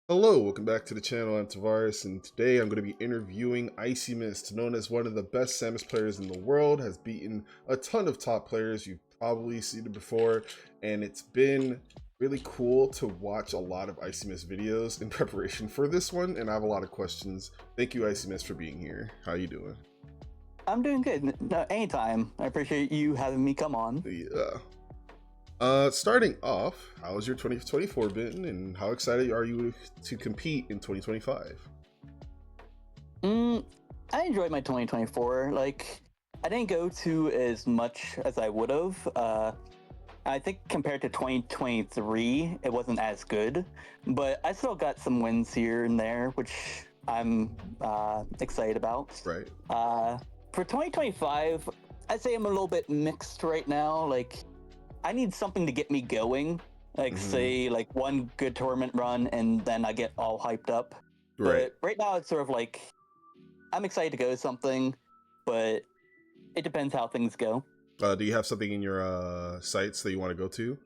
Hello, welcome back to the channel. I'm Tavares, and today I'm going to be interviewing IcyMist, known as one of the best Samus players in the world, has beaten a ton of top players. You've probably seen it before, and it's been really cool to watch a lot of IcyMist videos in preparation for this one, and I have a lot of questions. Thank you, IcyMist, for being here. How you doing? I'm doing good. No, anytime. I appreciate you having me come on. Yeah. Starting off, how's your 2024 been, and how excited are you to compete in 2025? Mm, I enjoyed my 2024. I didn't go to as much as I would have. I think compared to 2023, it wasn't as good, but I still got some wins here and there, which I'm excited about. Right. For 2025, I'd say I'm a little bit mixed right now. I need something to get me going. Say, one good tournament run, and then I get all hyped up. Right. But right now, it's sort of like I'm excited to go to something, but it depends how things go. Do you have something in your sites that you want to go to?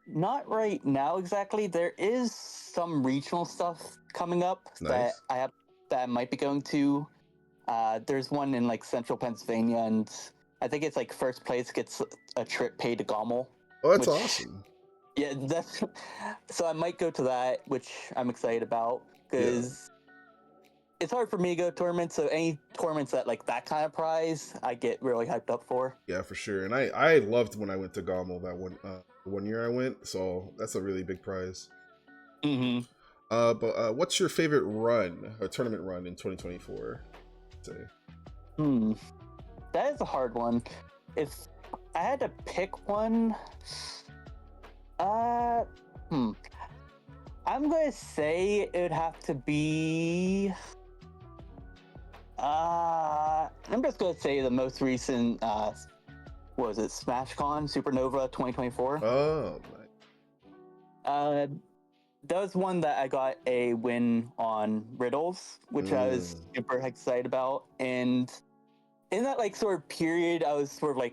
Not right now exactly. There is some regional stuff coming up that Nice. I might be going to. There's one in central Pennsylvania, and I think it's like first place gets a trip paid to Gommel, Oh, that's which awesome. yeah, that's so I might go to that, which I'm excited about Yeah. because it's hard for me to go to tournaments. So any tournaments that kind of prize, I get really hyped up for. Yeah, for sure. And I loved when I went to Gommel that one year I went, so that's a really big prize. Hmm. But what's your favorite run, a tournament run in 2024? Say. Hmm, that is a hard one. If I had to pick one, uh, hmm, I'm gonna say it would have to be. I'm just gonna say the most recent. What was it? SmashCon Supernova 2024. Oh, Uh, that was one that I got a win on riddles, which I was mm, super excited about. And in that sort of period, I was sort of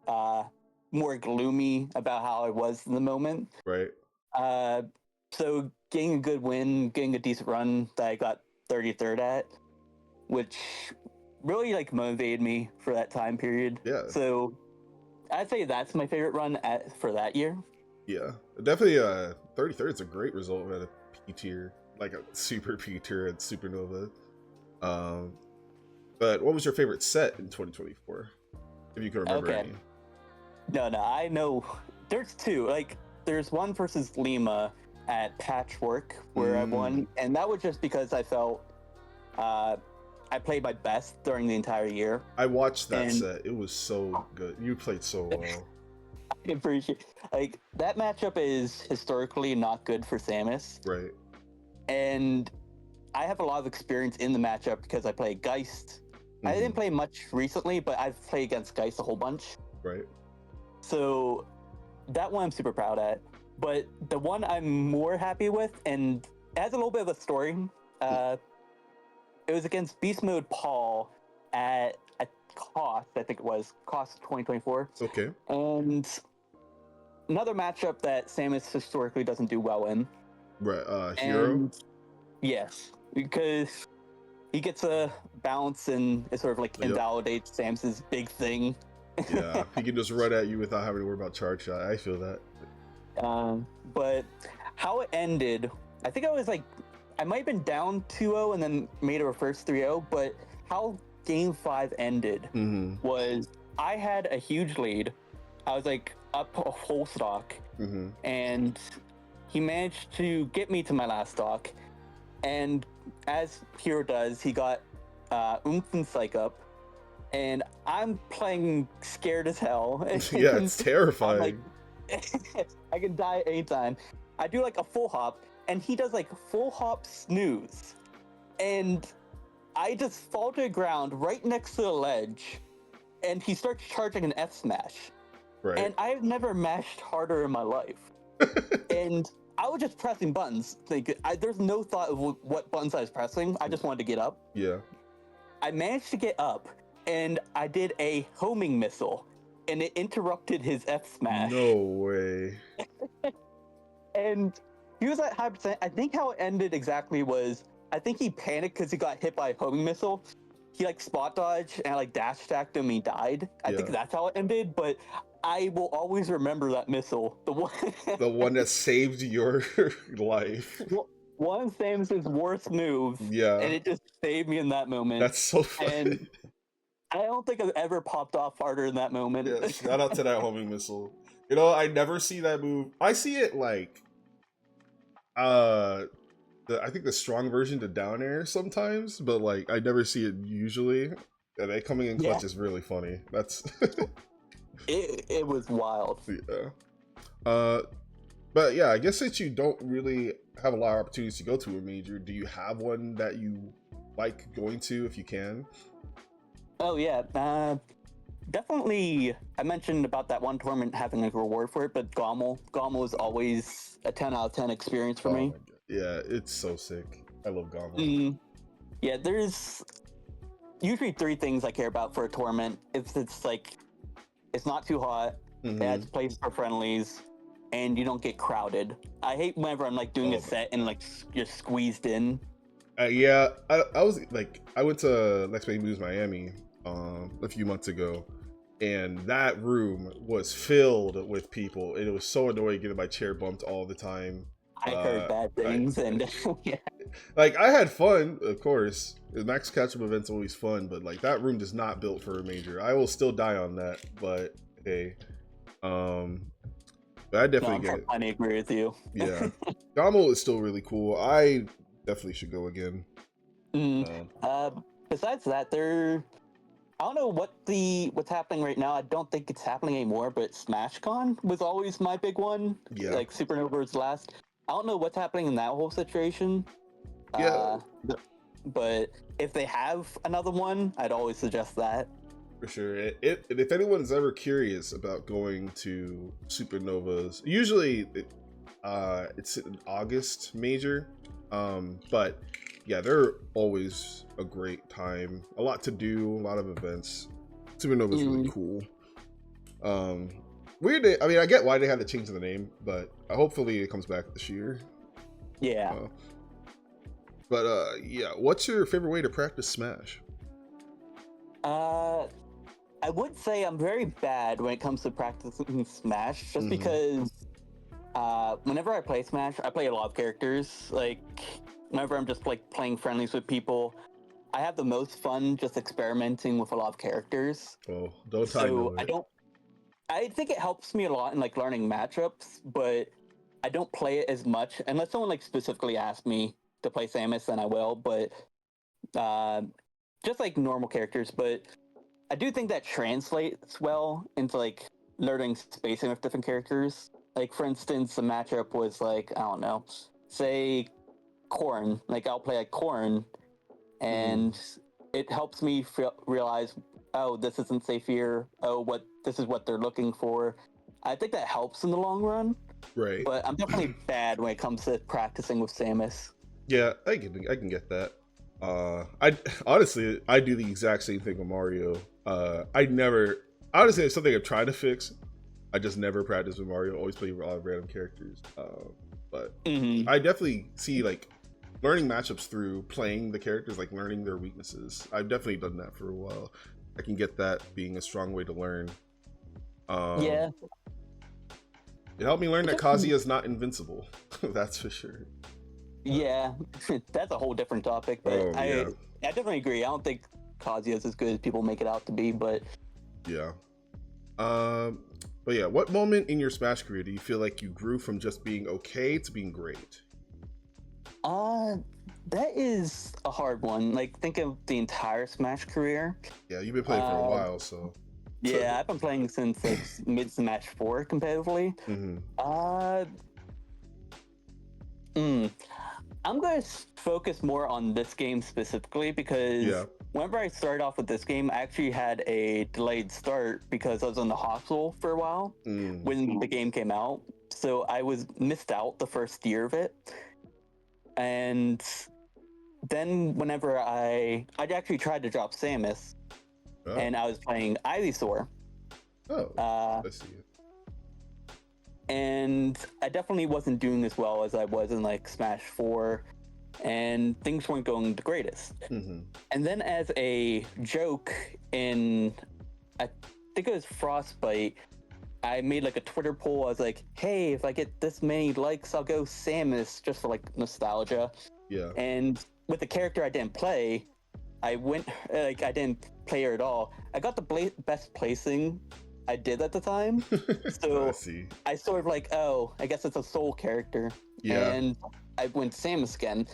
uh, more gloomy about how I was in the moment. right. Uh, so getting a good win, getting a decent run that I got 33rd at, which really motivated me for that time period. Yeah, So I'd say that's my favorite run for that year. yeah. Definitely 33rd is a great result at a P tier, like a super P tier at Supernova. Um, but what was your favorite set in 2024? If you can remember Okay, any. no, I know. There's two. There's one versus Lima at Patchwork where I Mm. won, and that was just because I felt uh, I played my best during the entire year, I watched that and set. It was so good. You played so well. I appreciate that matchup is historically not good for Samus, Right. and I have a lot of experience in the matchup because I play Geist. I Hmm. didn't play much recently, but I've played against Geist a whole bunch. Right. So that one I'm super proud at. But the one I'm more happy with, and it has a little bit of a story. Mm. Uh, it was against Beast Mode Paul at Cost, I think it was Cost 2024, Okay. and another matchup that Samus historically doesn't do well in. Right. Hero. And yes, because he gets a bounce and it sort of Yep. invalidates Samus's big thing. Yeah. He can just run at you without having to worry about charge shot. I feel that. But how it ended, I think I might have been down 2-0 and then made a reverse 3-0, but how game 5 ended Hmm. was I had a huge lead. I was up a whole stock, Hmm. and he managed to get me to my last stock. And as Hero does, he got oomph and psych up, and I'm playing scared as hell. Yeah, And it's I'm like, terrifying. I can die anytime. I do a full hop, and he does full hop snooze, and I just fall to the ground right next to the ledge, and he starts charging an F smash, Right. and I've never mashed harder in my life, and I was just pressing buttons. There's no thought of what buttons I was pressing. I just wanted to get up. Yeah. I managed to get up, and I did a homing missile, and it interrupted his F smash. No way. And he was at high percent. I think how it ended exactly was I think he panicked because he got hit by a homing missile. He like spot dodged and like dash attacked him. And he died. I think Yeah. that's how it ended. But I will always remember that missile. The one, The one that saved your life. one of Samus's worst moves, Yeah. and it just saved me in that moment. That's so funny. And I don't think I've ever popped off harder in that moment. Yeah, shout out to that homing missile. You know, I never see that move. I see it like I think the strong version to down air sometimes, but like I never see it usually. And they coming in clutch Yeah. is really funny. That's It was wild. yeah. But yeah, I guess that you don't really have a lot of opportunities to go to a major. Do you have one that you like going to if you can? Oh yeah, definitely. I mentioned about that one tournament having a reward for it, but Gommel is always a 10 out of 10 experience for Oh me. my god. Yeah, it's so sick. I love Gommel. Yeah, there's usually three things I care about for a tournament. It's like it's not too hot, it has places for friendlies, and you don't get crowded. I hate whenever I'm like doing a set and like just squeezed in. Yeah, I was like, I went to Next Big Moves Miami a few months ago, and that room was filled with people, and it was so annoying getting my chair bumped all the time. I heard bad things, and yeah. Like I had fun, of course. The Max Catch-up event's always fun, but like that room is not built for a major. I will still die on that, but hey, but I definitely get it. I agree with you. Yeah, Gommel is still really cool. I definitely should go again. Besides that, I don't know what's happening right now. I don't think it's happening anymore, but SmashCon was always my big one. Yeah. Like Supernova was last. I don't know what's happening in that whole situation. Yeah. But if they have another one, I'd always suggest that. For sure. If anyone's ever curious about going to Supernovas, usually it's an August major. But yeah, they're always a great time. A lot to do, a lot of events. Supernova's really cool. Weird. I mean, I get why they had to change the name, but hopefully it comes back this year. Yeah. Yeah, what's your favorite way to practice Smash? I would say I'm very bad when it comes to practicing Smash, just because whenever I play Smash, I play a lot of characters. Like, whenever I'm just like playing friendlies with people, I have the most fun just experimenting with a lot of characters. Oh, don't I think it helps me a lot in like learning matchups, but I don't play it as much unless someone like specifically asks me to play Samus, then I will. But just like normal characters, but I do think that translates well into like learning spacing with different characters. Like for instance, the matchup was like, I don't know, say Corrin. Like I'll play like Corrin, and it helps me realize, oh, this isn't safe here. Oh, this is what they're looking for. I think that helps in the long run. Right. But I'm definitely bad when it comes to practicing with Samus. Yeah, I can get that. I honestly do the exact same thing with Mario. I never honestly it's something I've tried to fix. I just never practice with Mario. Always play a lot of random characters. But I definitely see like learning matchups through playing the characters, like learning their weaknesses. I've definitely done that for a while. I can get that being a strong way to learn. Yeah. It helped me learn that Kazuya is not invincible. That's for sure. Yeah, that's a whole different topic, but I definitely agree. I don't think Kazuya is as good as people make it out to be, but yeah. But yeah, what moment in your Smash career do you feel like you grew from just being okay to being great? That is a hard one. Like, think of the entire Smash career. Yeah, you've been playing for a while, so. Yeah, I've been playing since like mid Smash 4 competitively. I'm going to focus more on this game specifically because whenever I started off with this game, I actually had a delayed start because I was in the hospital for a while when the game came out. So I was missed out the first year of it. And then whenever I actually tried to drop Samus and I was playing Ivysaur. I see it. and I definitely wasn't doing as well as I was in like Smash 4, and things weren't going the greatest. Hmm. And then as a joke in, I think it was Frostbite, I made like a Twitter poll. I was like, hey, if I get this many likes, I'll go Samus just for like nostalgia. Yeah. And with the character I didn't play, I went like I didn't play her at all. I got the best placing I did at the time, I so see. I sort of like, oh, I guess it's a soul character, Yeah. and I went Samus again.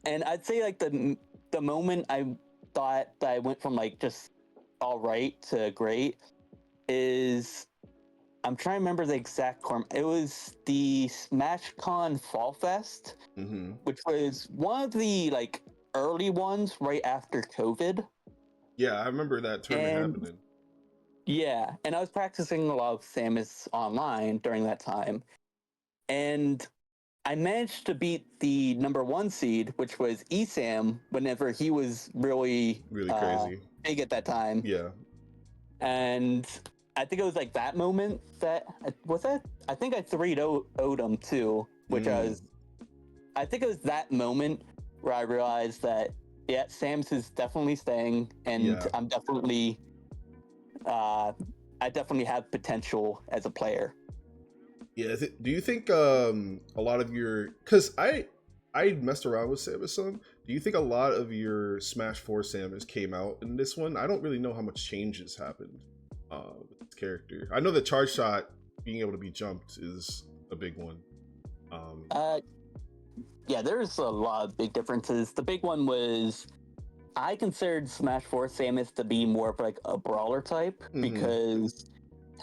And I'd say like the moment I thought that I went from like just all right to great is, I'm trying to remember the exact It was the SmashCon Fall Fest, Hmm. which was one of the like early ones right after COVID. Yeah, I remember that tournament And happening. yeah, and I was practicing a lot of Samus online during that time. And I managed to beat the number one seed, which was Esam, whenever he was really Really crazy. big at that time. Yeah. And I think it was like that moment that was that. I think I 3-0'd him too, which Mm. I think it was that moment where I realized that yeah, Sam's is definitely staying, and Yeah. I'm definitely I definitely have potential as a player. Yeah. Do you think a lot of your, because I messed around with Samus some. Do you think a lot of your Smash 4 Samus came out in this one? I don't really know how much changes happened with this character. I know the charge shot being able to be jumped is a big one. Um, Uh, yeah, there's a lot of big differences. The big one was I considered Smash 4 Samus to be more of like a brawler type mhm, because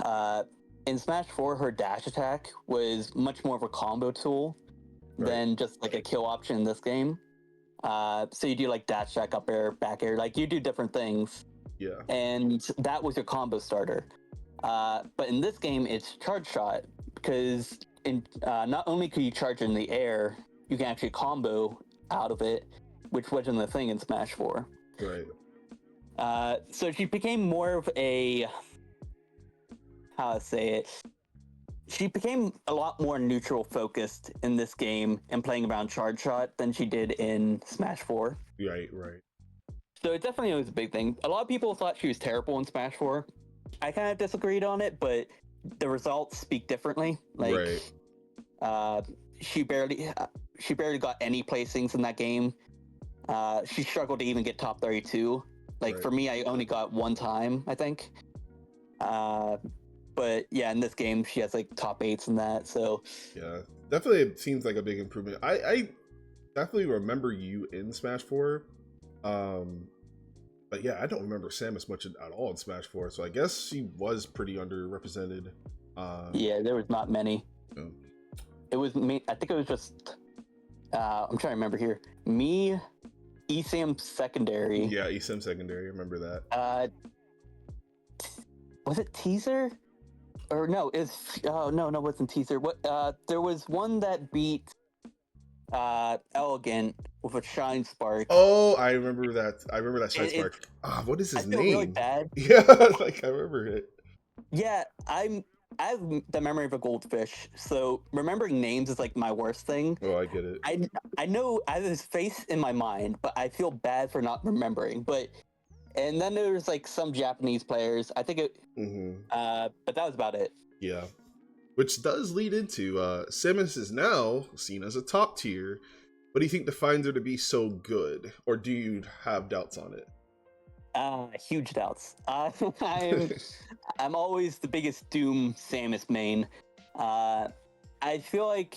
uh, in Smash 4 her dash attack was much more of a combo tool right. than just like a kill option in this game. So you do like dash attack, up air, back air, like you do different things, Yeah. and that was your combo starter. But in this game, it's charge shot because in not only can you charge in the air, you can actually combo out of it, which wasn't the thing in Smash 4. Right. So she became more of a, how to say it, she became a lot more neutral focused in this game and playing around charge shot than she did in Smash 4. Right. Right. So it definitely was a big thing. A lot of people thought she was terrible in Smash 4. I kind of disagreed on it, but the results speak differently. Like, Right. uh, she barely she barely got any placings in that game. She struggled to even get top 32. Like Right. for me, I only got one time, I think. Uh, but yeah, in this game, she has like top eights in that. So Yeah. Definitely, it seems like a big improvement. I definitely remember you in Smash 4. Um, but yeah, I don't remember Samus much at all in Smash 4. So I guess she was pretty underrepresented. yeah, there was not many. You know, It was me. I think it was just. I'm trying to remember here. Me, ESAM secondary. yeah, ESM secondary. I remember that. Uh, was it teaser? Or no, it's oh no, it wasn't teaser. What there was one that beat Elegant with a shine spark. Oh, I remember that. I remember that Shine It Spark. Ah, what is I his feel really name? bad. Yeah, like I remember it. Yeah, I have the memory of a goldfish, so remembering names is like my worst thing. Oh, I get it. I I know I have his face in my mind, but I feel bad for not remembering. But and then there was like some Japanese players. I think it Hmm. but that was about it. Yeah. Which does lead into Samus is now seen as a top tier. What do you think defines her to be so good? Or do you have doubts on it? Huge doubts. I'm I'm always the biggest Doom Samus main. Uh, I feel like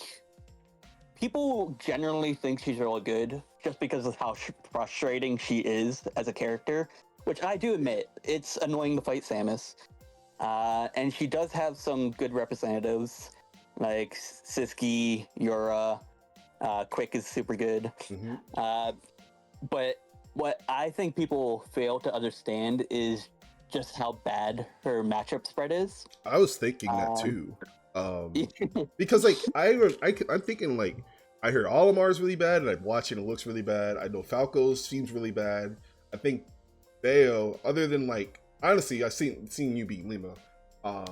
people generally think she's really good just because of how frustrating she is as a character, which I do admit it's annoying to fight Samus. And she does have some good representatives like Siski, Yura. Quick is super good. Hmm. Uh, but what I think people fail to understand is just how bad her matchup spread is. I was thinking that Um, too. Because like I'm thinking like I heard Olimar's really bad, and I'm watching it looks really bad. I know Falco's seems really bad. I think Bayo, other than like honestly, I've seen you beat Lima. I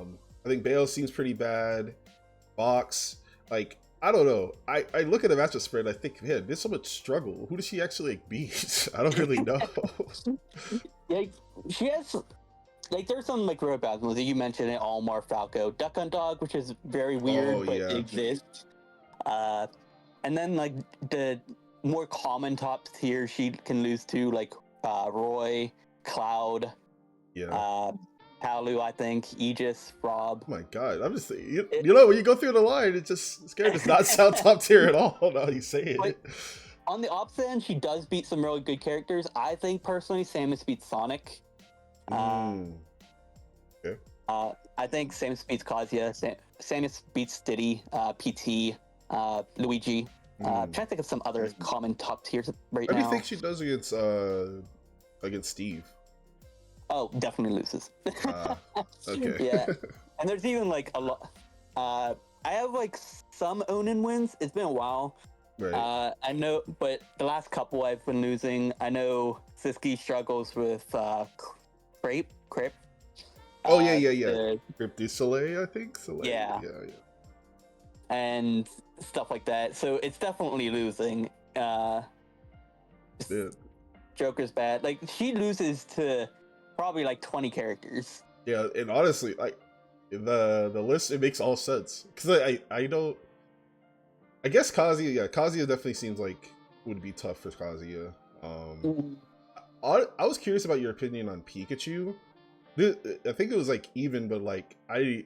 think Bayo seems pretty bad. Fox. Like, I don't know. I look at the matchup spread and I think, man, there's so much struggle. Who does she actually like beat? I don't really know. Like she has like there's some like real bad ones. You mentioned it, Almar Falco, Duck on Dog, which is very Oh weird, but it yeah. exists. Uh, and then like the more common top tier she can lose to like Roy, Cloud, Yeah. uh, Palu, I think, Aegis, Rob. Oh my god. I'm just It, you know, when you go through the line, it just scared does not sound top tier at all. Now you say but it. on the opposite end, she does beat some really good characters. I think personally, Samus beats Sonic. Uh, Mm. Okay. I think Samus beats Kazuya. Samus beats Diddy, PT, Luigi. I'm Mm. trying to think of some other common top tiers right How do you now. think she does against Steve? Oh, definitely loses. Okay. Yeah, and there's even like a lot. I have like some Onin wins. It's been a while. Right. I know, but the last couple I've been losing. I know Siski struggles with Crepe. Oh yeah, yeah, yeah. The, Crypt du Soleil, I think. Soleil. yeah, Yeah, yeah. and stuff like that. So it's definitely losing. Yeah. Joker's bad. Like she loses to probably like 20 characters. Yeah, and honestly, like the list, it makes all sense because I don't. I guess Kazuya, yeah, Kazuya definitely seems like would be tough for Kazuya. Mhm. I was curious about your opinion on Pikachu. I think it was like even, but like I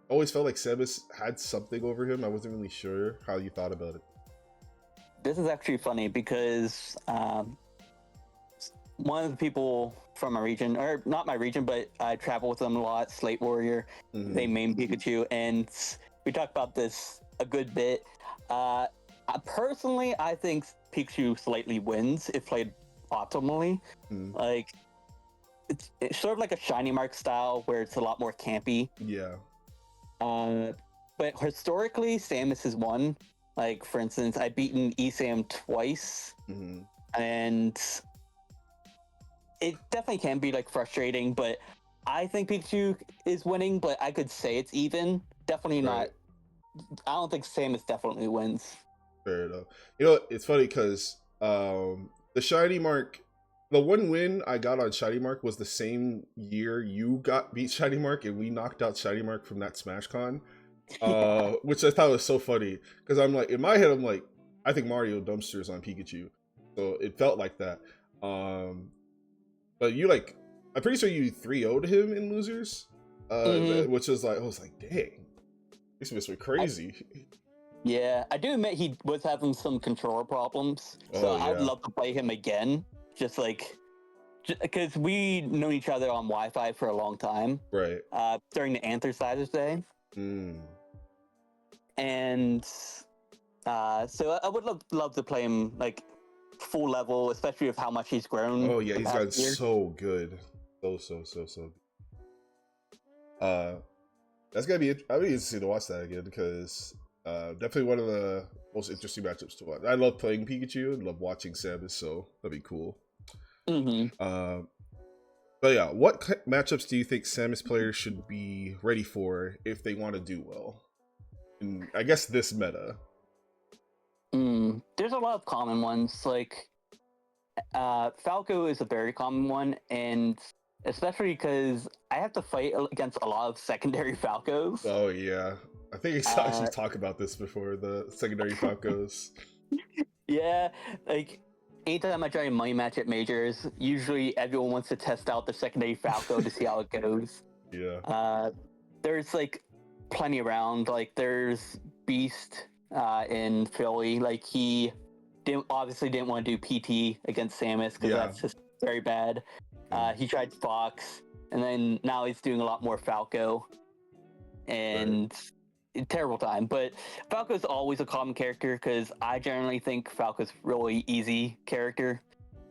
always felt like Samus had something over him. I wasn't really sure how you thought about it. This is actually funny because one of the people from my region, or not my region, but I travel with them a lot, Slate Warrior, they main Pikachu, and we talked about this a good bit. Personally, I think Pikachu slightly wins if played optimally. Mm. Like, it's sort of like a Shiny Mark style where it's a lot more campy. Yeah. But historically, Samus has won. Like, for instance, I've beaten Esam twice, Mm-hmm. and it definitely can be like frustrating, but I think Pikachu is winning, but I could say it's even. Definitely not. Right. I don't think Samus definitely wins. Fair enough. You know, it's funny because the Shiny Mark, the one win I got on Shiny Mark was the same year you got beat Shiny Mark, and we knocked out Shiny Mark from that Smash Con. Which I thought was so funny because I'm like, in my head, I'm like, I think Mario dumpsters on Pikachu, so it felt like that. But you like, I'm pretty sure you 3-0'd him in losers, Mhm. which was like, I was like, dang, this was crazy. Yeah, I do admit he was having some controller problems, so Oh I'd yeah, love to play him again. Just like, because we known each other on Wi-Fi for a long time. right. During the Anthracizers Day, Mm. and so I would love to play him like full level, especially with how much he's grown Oh yeah, the he's past gotten year. so good, so. Uh, that's gonna be. I'll be interested to watch that again because definitely one of the most interesting matchups to watch. I love playing Pikachu and love watching Samus, so that'd be cool. Mm-hmm. But yeah, what matchups do you think Samus players should be ready for if they want to do well? And I guess this meta. There's a lot of common ones. Like Falco is a very common one, and especially because I have to fight against a lot of secondary Falcos. Oh yeah, I think I saw Uh, actually talk about this before. The secondary Falcos. yeah, like anytime I try a money match at majors, usually everyone wants to test out the secondary Falco to see how it goes. Yeah. There's like plenty around. Like there's Beast in Philly. Like he obviously didn't want to do PT against Samus because Yeah. that's just very bad. He tried Fox, and then now he's doing a lot more Falco, and terrible time. But Falco's always a common character because I generally think Falco's really easy character.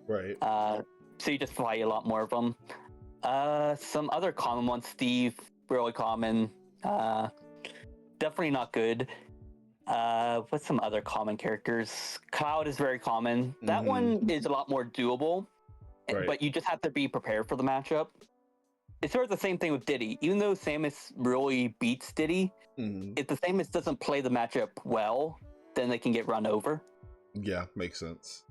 Right. So you just fight a lot more of them. Some other common ones, Steve, really common. Definitely not good. What's some other common characters? Cloud is very common. That one is a lot more doable, Right. but you just have to be prepared for the matchup. it's sort of the same thing with Diddy. Even though Samus really beats Diddy, Mhm. if the Samus doesn't play the matchup well, then they can get run over. Yeah, makes sense.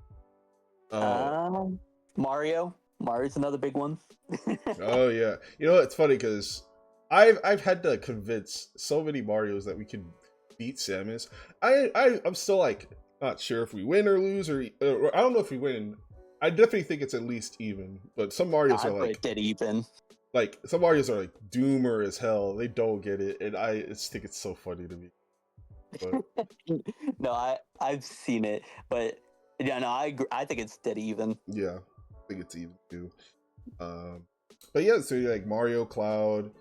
Um, Mario. Mario's another big one. Oh yeah, you know it's funny because I've had to convince so many Mario's that we can beat Samus. I'm still like not sure if we win or lose, or I don't know if we win. I definitely think it's at least even. But some Mario's I are put it dead even. like some Mario's are like doomer as hell. They don't get it, and I just think it's so funny to me. But No, I've seen it, but yeah, no, I think it's dead even. yeah, I think it's even too. Um, but yeah, so you're like Mario, Cloud.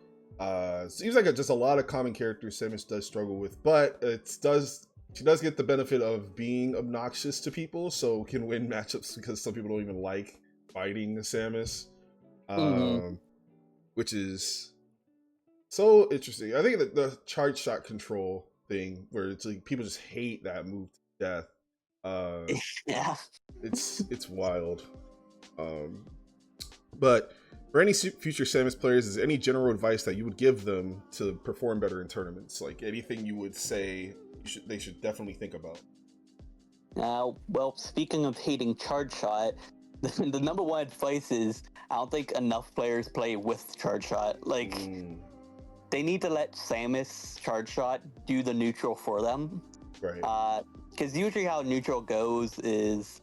Seems like just a lot of common characters Samus does struggle with, but she does get the benefit of being obnoxious to people, so can win matchups because some people don't even like fighting the Samus, Mm-hmm. which is so interesting. I think that the charge shot control thing, where it's like people just hate that move to death. Uh, Yeah. it's wild. Um, But for any future Samus players, is there any general advice that you would give them to perform better in tournaments? Like anything you would say they should definitely think about? Now, well, speaking of hating charge shot, the number one advice is I don't think enough players play with charge shot. Like Mm, they need to let Samus charge shot do the neutral for them. right. Because usually how neutral goes is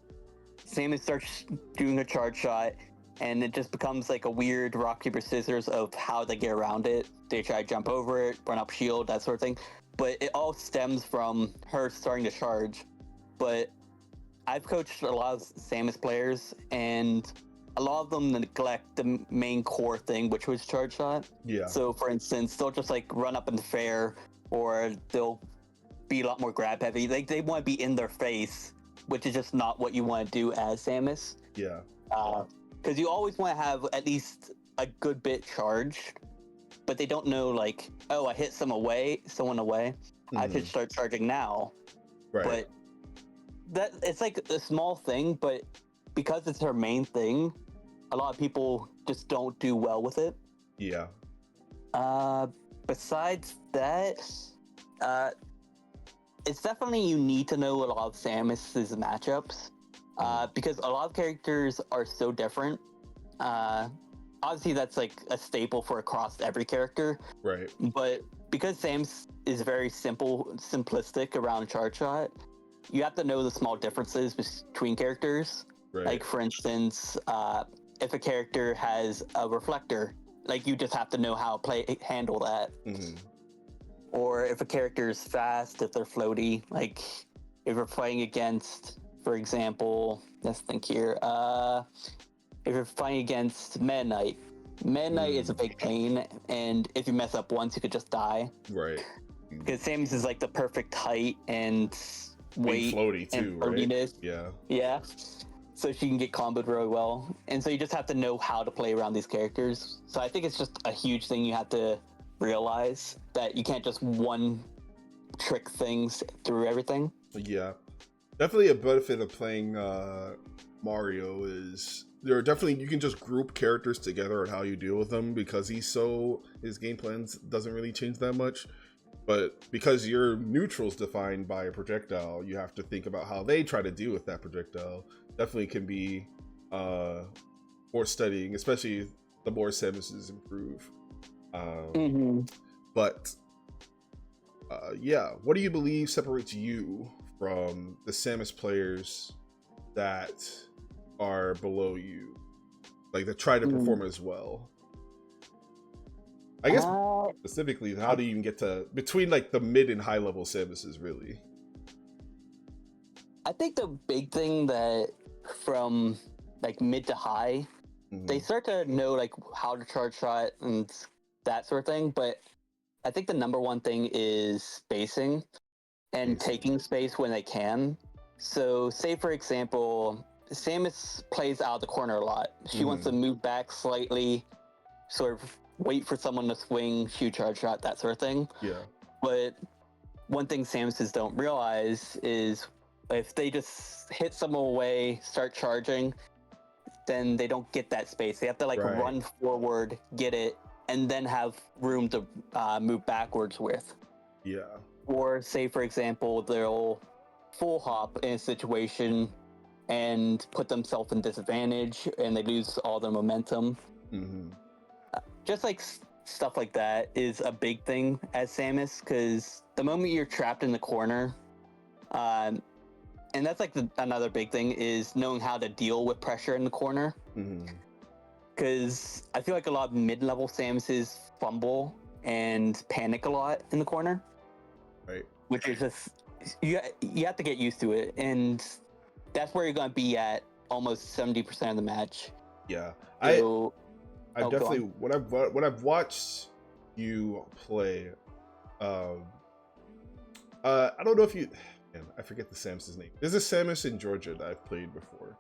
Samus starts doing a charge shot, and it just becomes like a weird rock paper scissors of how they get around it. They try to jump over it, run up shield, that sort of thing. But it all stems from her starting to charge. But I've coached a lot of Samus players, and a lot of them neglect the main core thing, which was charge shot. Yeah. So, for instance, they'll just like run up in the fair, or they'll be a lot more grab heavy. Like they want to be in their face, which is just not what you want to do as Samus. Yeah. Because you always want to have at least a good bit charged, but they don't know like, oh, I hit someone away. I should Hmm. start charging now. Right. But that it's like a small thing, but because it's her main thing, a lot of people just don't do well with it. Yeah. Uh, Besides that, uh, it's definitely you need to know a lot of Samus's matchups, because a lot of characters are so different. Uh, Obviously, that's like a staple for across every character, Right. but because Samus is very simplistic around charge shot, you have to know the small differences between characters. Right. Like, for instance, if a character has a reflector, like you just have to know how to handle that. Hmm. Or if a character is fast, if they're floaty, like if you're playing against, for example, let's think here. If you're fighting against Meta Knight, Meta Knight is a big pain, and if you mess up once, you could just die. Right. Because Samus is like the perfect height and Being weight floaty and too, right? floatiness. Yeah. Yeah. So she can get comboed really well. And so you just have to know how to play around these characters. So I think it's just a huge thing you have to realize that you can't just one trick things through everything. Yeah. Definitely a benefit of playing Mario is there are definitely you can just group characters together and how you deal with them because his game plans doesn't really change that much. But because your neutral's defined by a projectile, you have to think about how they try to deal with that projectile. Definitely can be more studying, especially the more Samuses improve. But yeah, what do you believe separates you from the Samus players that are below you, like that try to perform as well? I guess specifically, how do you even get to between like the mid and high level Samuses? Really, I think the big thing that from like mid to high, they start to know like how to charge shot and that sort of thing. But I think the number one thing is spacing and taking space when they can. So, say for example, Samus plays out of the corner a lot. She wants to move back slightly, sort of wait for someone to swing, shoot, charge shot, that sort of thing. Yeah. But one thing Samuses don't realize is if they just hit someone away, start charging, then they don't get that space. They have to like Right. run forward, get it, and then have room to move backwards with. Yeah. Or say, for example, they'll full hop in a situation and put themselves in disadvantage, and they lose all their momentum. Mm-hmm. Just like stuff like that is a big thing as Samus, because the moment you're trapped in the corner, and that's like another big thing is knowing how to deal with pressure in the corner. Because I feel like a lot of mid-level Samuses fumble and panic a lot in the corner. Right. Which is just you have to get used to it, and that's where you're going to be at almost 70% of the match. Yeah. So, I definitely when I've watched you play, I don't know if you, man, I forget the Samus's name. There's a Samus in Georgia that I've played before,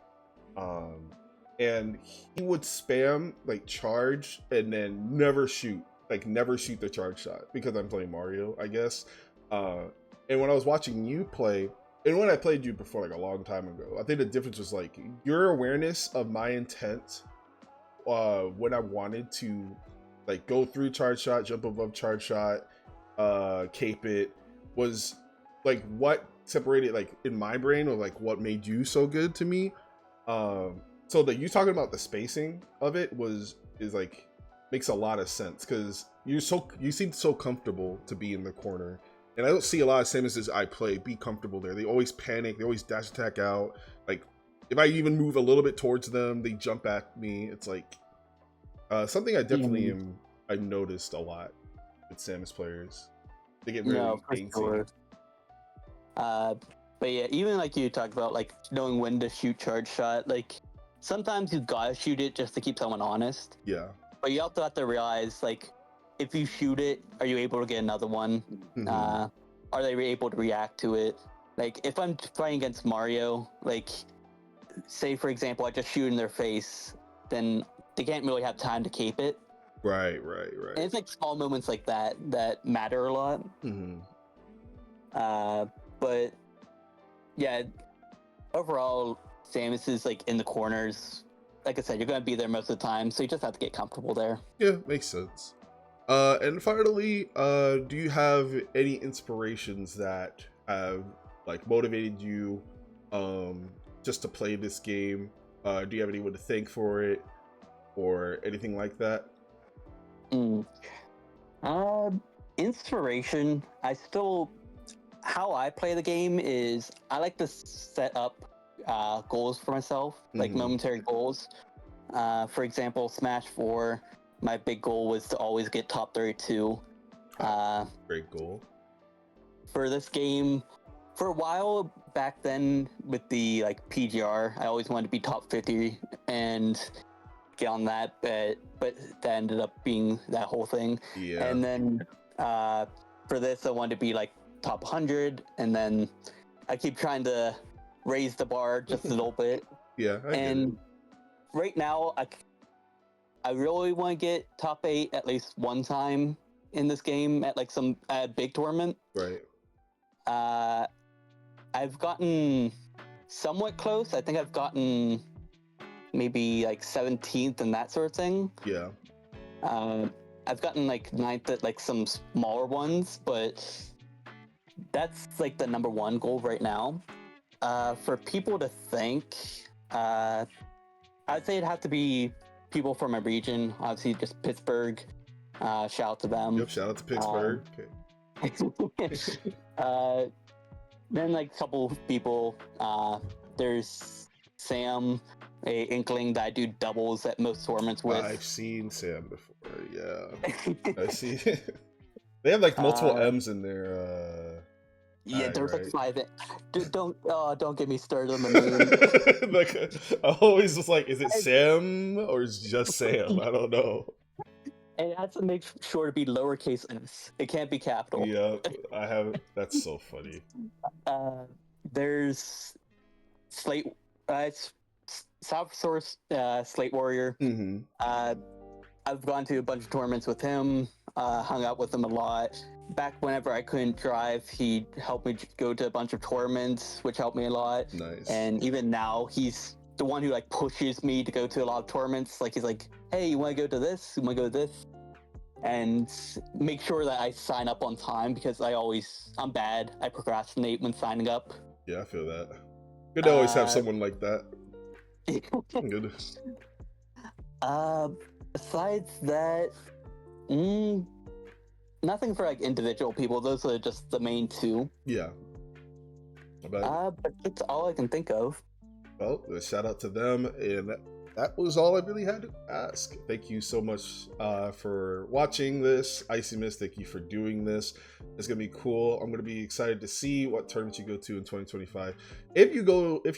and he would spam like charge and then never shoot the charge shot because I'm playing Mario, I guess. And when I was watching you play, and when I played you before, like a long time ago, I think the difference was like your awareness of my intent when I wanted to like go through charge shot, jump above charge shot, cape it, was like what separated like in my brain, or like what made you so good to me. So that you talking about the spacing of it is like makes a lot of sense, because you seem so comfortable to be in the corner. And I don't see a lot of Samuses I play be comfortable there. They always panic. They always dash attack out. Like, if I even move a little bit towards them, they jump at me. It's like something I definitely I noticed a lot with Samus players. They get very dainty. Sure. But yeah, even like you talked about, like knowing when to shoot charge shot. Like sometimes you gotta shoot it just to keep someone honest. Yeah. But you also have to realize, like, if you shoot it, are you able to get another one? Are they able to react to it? Like, if I'm playing against Mario, like, say, for example, I just shoot in their face, then they can't really have time to cape it. Right. And it's like small moments like that that matter a lot. But, yeah, overall, Samus is, like, in the corners. Like I said, you're going to be there most of the time, so you just have to get comfortable there. Yeah, makes sense. And finally, do you have any inspirations that have like motivated you just to play this game? Do you have anyone to thank for it or anything like that? Inspiration, how I play the game is I like to set up goals for myself, like momentary goals. For example, Smash 4, my big goal was to always get top 32. Great goal. For this game, for a while back then with the like PGR, I always wanted to be top 50 and get on that, but that ended up being that whole thing. Yeah. And then for this, I wanted to be like top 100, and then I keep trying to raise the bar just a little bit. Yeah, and right now, I really want to get top 8 at least one time in this game at like some big tournament. Right. I've gotten somewhat close. I think I've gotten maybe like 17th and that sort of thing. Yeah. I've gotten like 9th at like some smaller ones, but that's like the number one goal right now. For people to thank, I'd say it'd have to be people from my region, obviously just Pittsburgh. Shout out to them. Yep, shout out to Pittsburgh. Okay. Then like a couple people. There's Sam, a inkling that I do doubles at most tournaments with. I've seen Sam before. Yeah, I see. They have like multiple M's in there. Yeah, there's like 5. Dude, don't get me started on the name. Like, I always was like, is it Sam or is it just Sam? I don't know. And it has to make sure to be lowercase s. It can't be capital. Yeah, I have. That's so funny. There's Slate. It's South Source Slate Warrior. I've gone to a bunch of tournaments with him. Hung out with him a lot. Back whenever I couldn't drive, he helped me go to a bunch of tournaments, which helped me a lot. Nice. And even now, he's the one who like pushes me to go to a lot of tournaments. Like he's like, "Hey, you want to go to this? You want to go to this?" And make sure that I sign up on time because I'm bad. I procrastinate when signing up. Yeah, I feel that. Good to always have someone like that. Good. Besides that, nothing for like individual people. Those are just the main two. Yeah. But that's all I can think of. Well, a shout out to them, and that was all I really had to ask. Thank you so much for watching this. IcyMist, thank you for doing this. It's gonna be cool. I'm gonna be excited to see what tournaments you go to in 2025. If you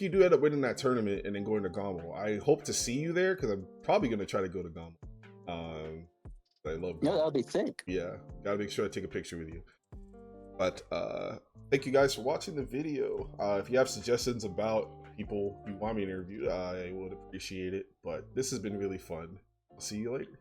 do end up winning that tournament and then going to Gommel, I hope to see you there because I'm probably gonna try to go to Gommel. I love Gommel. No, that'll be sick. Yeah, gotta make sure I take a picture with you. But thank you guys for watching the video. If you have suggestions about people you want me to interview, I would appreciate it. But this has been really fun. I'll see you later.